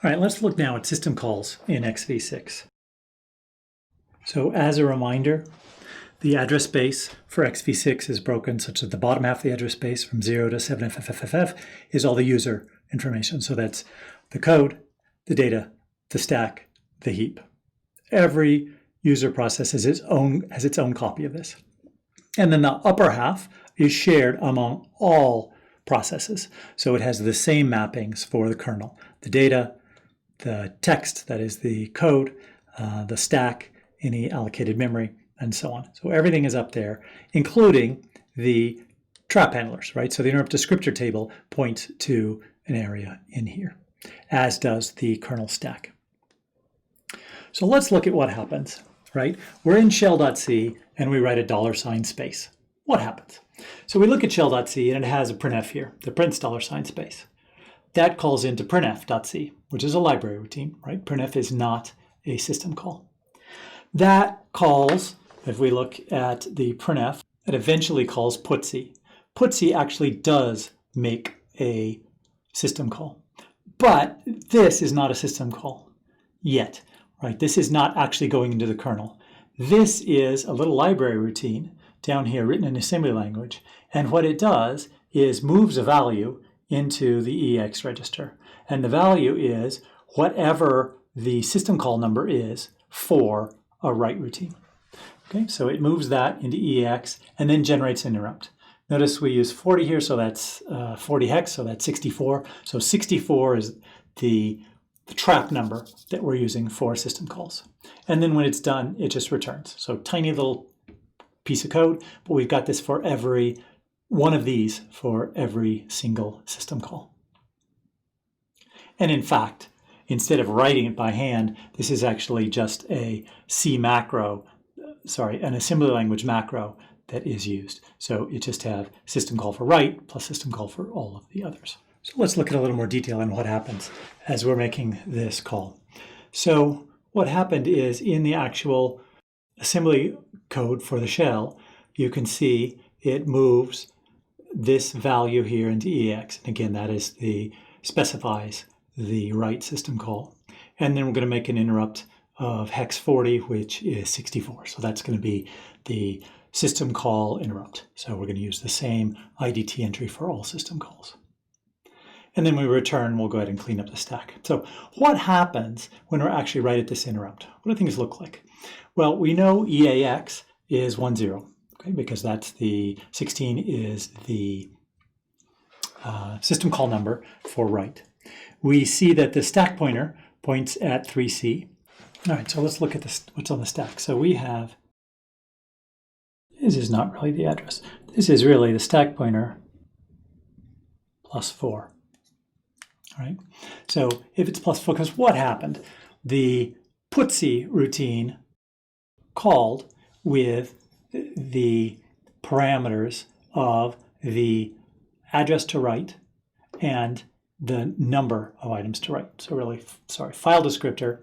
All right, let's look now at system calls in xv6. So as a reminder, the address space for xv6 is broken such that the bottom half of the address space from 0 to 7FFFF is all the user information. So that's the code, the data, the stack, the heap. Every user process has its own copy of this. And then the upper half is shared among all processes. So it has the same mappings for the kernel, the data, the text, that is the code, the stack, any allocated memory, and so on. So everything is up there, including the trap handlers, right? So the interrupt descriptor table points to an area in here, as does the kernel stack. So let's look at what happens, right? We're in shell.c and we write a $space. What happens? So we look at shell.c and it has a printf here, the prints $space. That calls into printf.c, which is a library routine, right? Printf is not a system call. That calls, if we look at the printf, it eventually calls putc. Putc actually does make a system call, but this is not a system call yet, right? This is not actually going into the kernel. This is a little library routine down here written in assembly language, and what it does is moves a value into the EX register, and the value is whatever the system call number is for a write routine. Okay, so it moves that into EX and then generates an interrupt. Notice we use 40 here, so that's 40 hex, so that's 64. So 64 is the trap number that we're using for system calls. And then when it's done, it just returns. So tiny little piece of code, but we've got this for every one of these for every single system call. And in fact, instead of writing it by hand, this is actually just a an assembly language macro that is used. So you just have system call for write plus system call for all of the others. So let's look at a little more detail on what happens as we're making this call. So what happened is in the actual assembly code for the shell, you can see it moves this value here into EX. And again, that is specifies the write system call. And then we're going to make an interrupt of hex 40, which is 64. So that's going to be the system call interrupt. So we're going to use the same IDT entry for all system calls. And then we return, we'll go ahead and clean up the stack. So what happens when we're actually right at this interrupt? What do things look like? Well, we know EAX is 10, okay, because that's the 16 is the system call number for write. We see that the stack pointer points at 3C. All right, so let's look at this, what's on the stack. So we have, this is not really the address. This is really the stack pointer plus 4. All right, so if it's plus 4, because what happened? The putc routine called with the parameters of the address to write and the number of items to write. So really, file descriptor,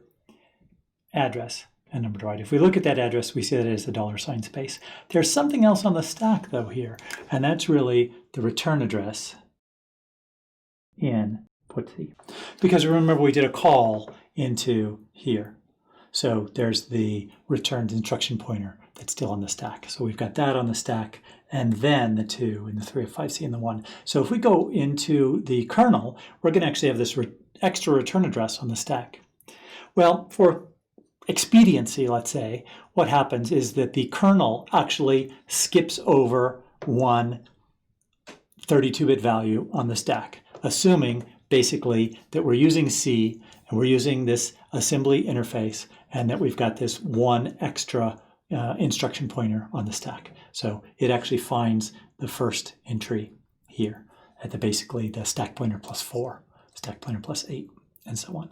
address, and number to write. If we look at that address, we see that it is the $space. There's something else on the stack though here, and that's really the return address in putc. Because remember we did a call into here. So there's the returned instruction pointer that's still on the stack. So we've got that on the stack, and then the 2 and the 3 of 5C and the 1. So if we go into the kernel, we're going to actually have this extra return address on the stack. Well, for expediency, let's say, what happens is that the kernel actually skips over one 32-bit value on the stack, assuming basically that we're using C and we're using this assembly interface and that we've got this one extra instruction pointer on the stack. So it actually finds the first entry here at basically the stack pointer plus 4, stack pointer plus 8, and so on.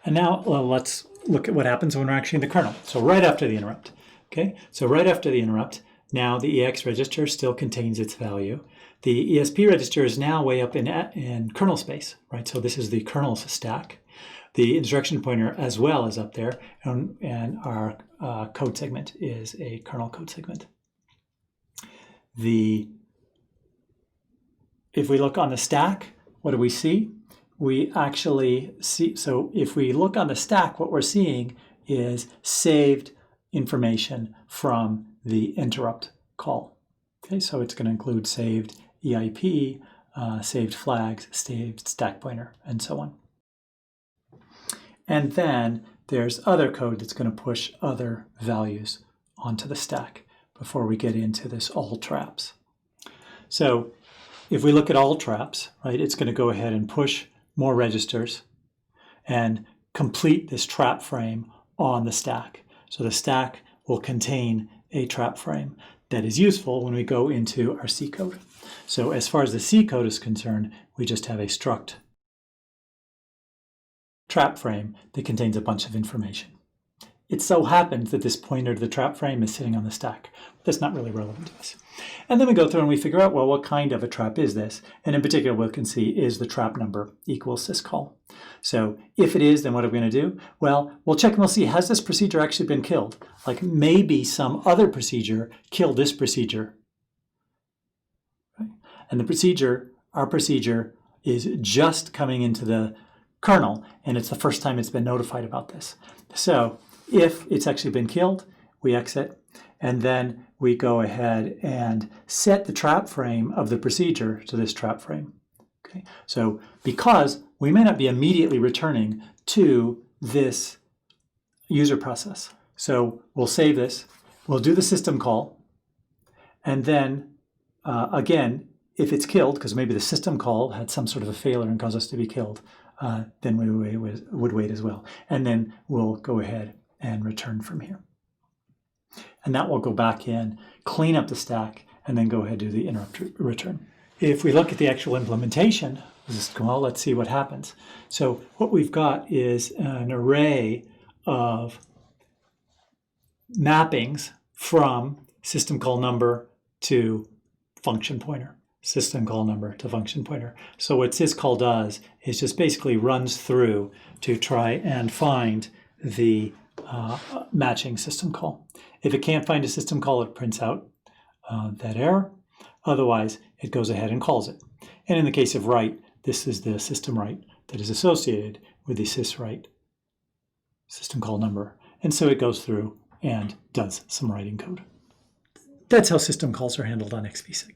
And now let's look at what happens when we're actually in the kernel. So right after the interrupt, okay? So right after the interrupt, now the EX register still contains its value. The ESP register is now way up in kernel space, right? So this is the kernel stack. The instruction pointer as well is up there, and our code segment is a kernel code segment. If we look on the stack, what do we see? we actually see, so if we look on the stack, what we're seeing is saved information from the interrupt call. Okay, so it's going to include saved EIP, saved flags, saved stack pointer, and so on. And then there's other code that's going to push other values onto the stack before we get into this all traps. So if we look at all traps, right, it's going to go ahead and push more registers and complete this trap frame on the stack. So the stack will contain a trap frame that is useful when we go into our C code. So as far as the C code is concerned, we just have a struct trap frame that contains a bunch of information. It so happens that this pointer to the trap frame is sitting on the stack. That's not really relevant to us. And then we go through and we figure out, well, what kind of a trap is this? And in particular, what we can see is the trap number equals syscall. So if it is, then what are we going to do? Well, we'll check and we'll see, has this procedure actually been killed? Like maybe some other procedure killed this procedure. Right? And the procedure, our procedure, is just coming into the kernel, and it's the first time it's been notified about this. So if it's actually been killed, we exit, and then we go ahead and set the trap frame of the procedure to this trap frame. Okay, so because we may not be immediately returning to this user process. So we'll save this, we'll do the system call, and then again, if it's killed, because maybe the system call had some sort of a failure and caused us to be killed, then we would wait as well. And then we'll go ahead and return from here. And that will go back in, clean up the stack, and then go ahead and do the interrupt return. If we look at the actual implementation, well, let's see what happens. So what we've got is an array of mappings from system call number to function pointer. System call number to function pointer. So what syscall does is just basically runs through to try and find the matching system call. If it can't find a system call, it prints out that error. Otherwise, it goes ahead and calls it. And in the case of write, this is the system write that is associated with the syswrite system call number. And so it goes through and does some writing code. That's how system calls are handled on xv6.